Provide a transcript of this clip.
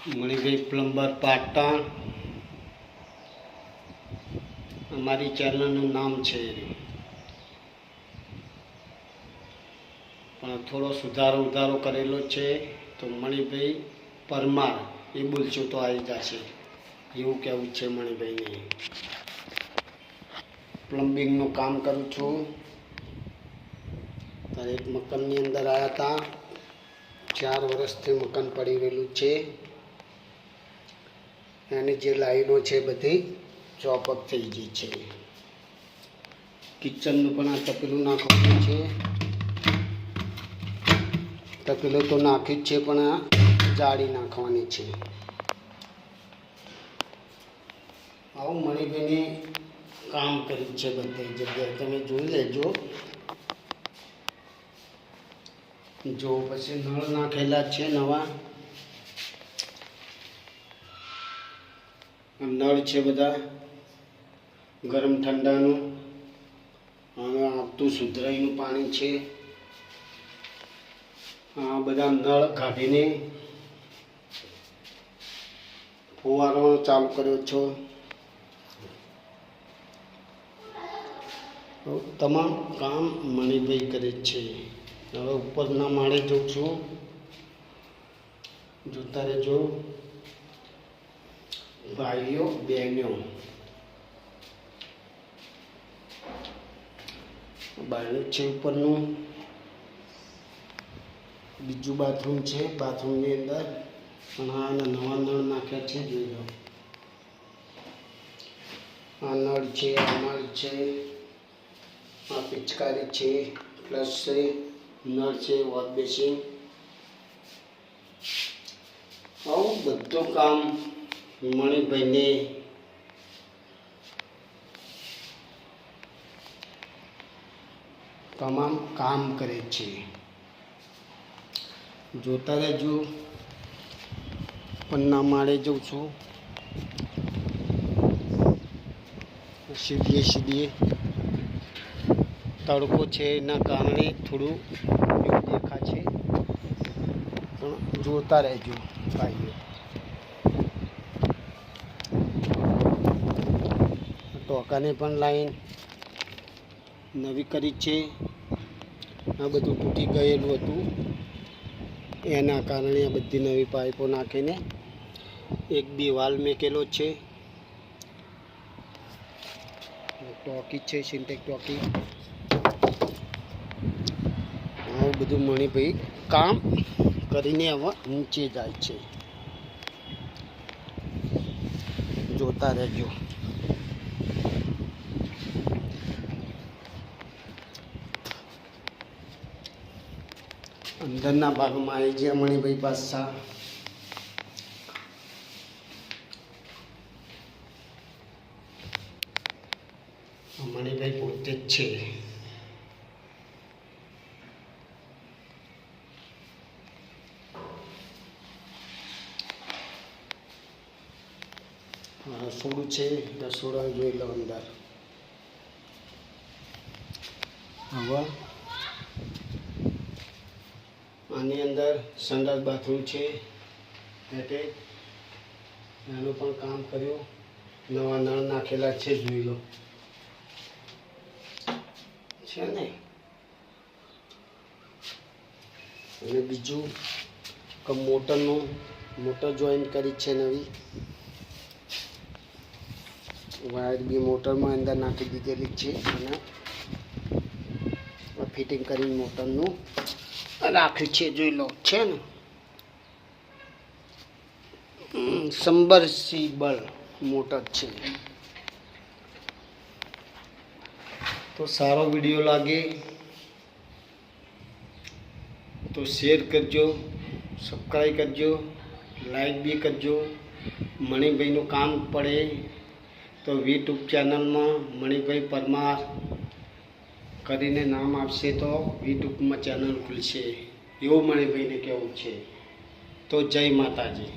Manibhai plumber Patan અમારી ચેનલનું નામ છે, પણ થોડો સુધારો કરેલો છે. તો મણિભાઈ પરમાર એ બોલશો તો આવી જશે, એવું કહેવું છે મણિભાઈને. પ્લમ્બિંગનું કામ કરું છું. ત્યારે એક મકાનની અંદર આવ્યા હતા. 4 વર્ષથી મકાન પડી રહેલું છે. એની જે લાઈનો છે બધી ચોપઅપ થઈ ગઈ છે. કિચનનું પણ આ તપેલું નાખવાનું છે. તપેલું તો નાખી જ છે, પણ આ જાળી નાખવાની છે. આવું મણિભાઈને કામ કર્યું છે બધી જગ્યાએ, તમે જોઈ લેજો. જો પછી નળ નાખેલા છે નવા. નળ છે બધા ગરમ ઠંડાનું. હવે આવતું સુધરાઈનું પાણી છે. આ બધા નળ કાઢીને ફુવારો ચાલુ કર્યો છો. તમામ કામ મણિભાઈ કરે છે. હવે ઉપરના માળે જાઉં છું, જોતા રહેજો ભાઈઓ બહેનો. બારણું છે ઉપરનું. બીજું બાથરૂમ છે. બાથરૂમની અંદર પણ આ નવા નળ નાખ્યા છે, જોઈ લો. આ નળ છે, આ નળ છે, આ પિચકારી છે, પ્લસ છે, નળ છે, વોશ બેસિન. આવું બધું કામ મણિભાઈને તમામ કામ કરે છે. જોતા રહેજો. પન્ના માળે જઉં છું. સીધીએ તડકો છે એના કારણે થોડું એવું દેખાશે, પણ જોતા રહેજો ભાઈઓ. ટોકાને પણ લાઈન નવી કરી છે. આ બધું તૂટી ગયેલું હતું, એના કારણે આ બધી નવી પાઇપો નાખીને એક દિવાલ મેકેલો છે. ટોકી છે, સિન્ટેક ટોકી. આવું બધું મણિભાઈ કામ કરીને હવે નીચે જાય છે. જોતા રહેજો. અંદરના ભાગમાં આવી ગયા મણિભાઈ પાછા. મણિભાઈ પોતે જ છે. રસોડું છે, રસોડા જોઈ લો અંદર. હવે આની અંદર સંડાસ બાથરૂમ છે, એટેચ. એનું પણ કામ કર્યું. નવા નળ નાખેલા છે, જોઈ લો છે ને. અને બીજું કે મોટર જોઈન કરી છે નવી. વાયર બી મોટરમાં અંદર નાખી દીધેલી છે, અને ફિટિંગ કરીને મોટરનું રાખ્યું છે, જોઈ લો છે ને. સબમર્સિબલ મોટર છે. તો સારો વિડીયો લાગે તો શેર કરજો, સબસ્ક્રાઈબ કરજો, લાઈક બી કરજો. મણિભાઈનું કામ પડે તો યુટ્યુબ ચેનલમાં મણિભાઈ પરમાર કરીને નામ આપશે તો યુટ્યુબમાં ચેનલ ખુલશે, એવું મણિભાઈને કહેવું છે. તો જય માતાજી.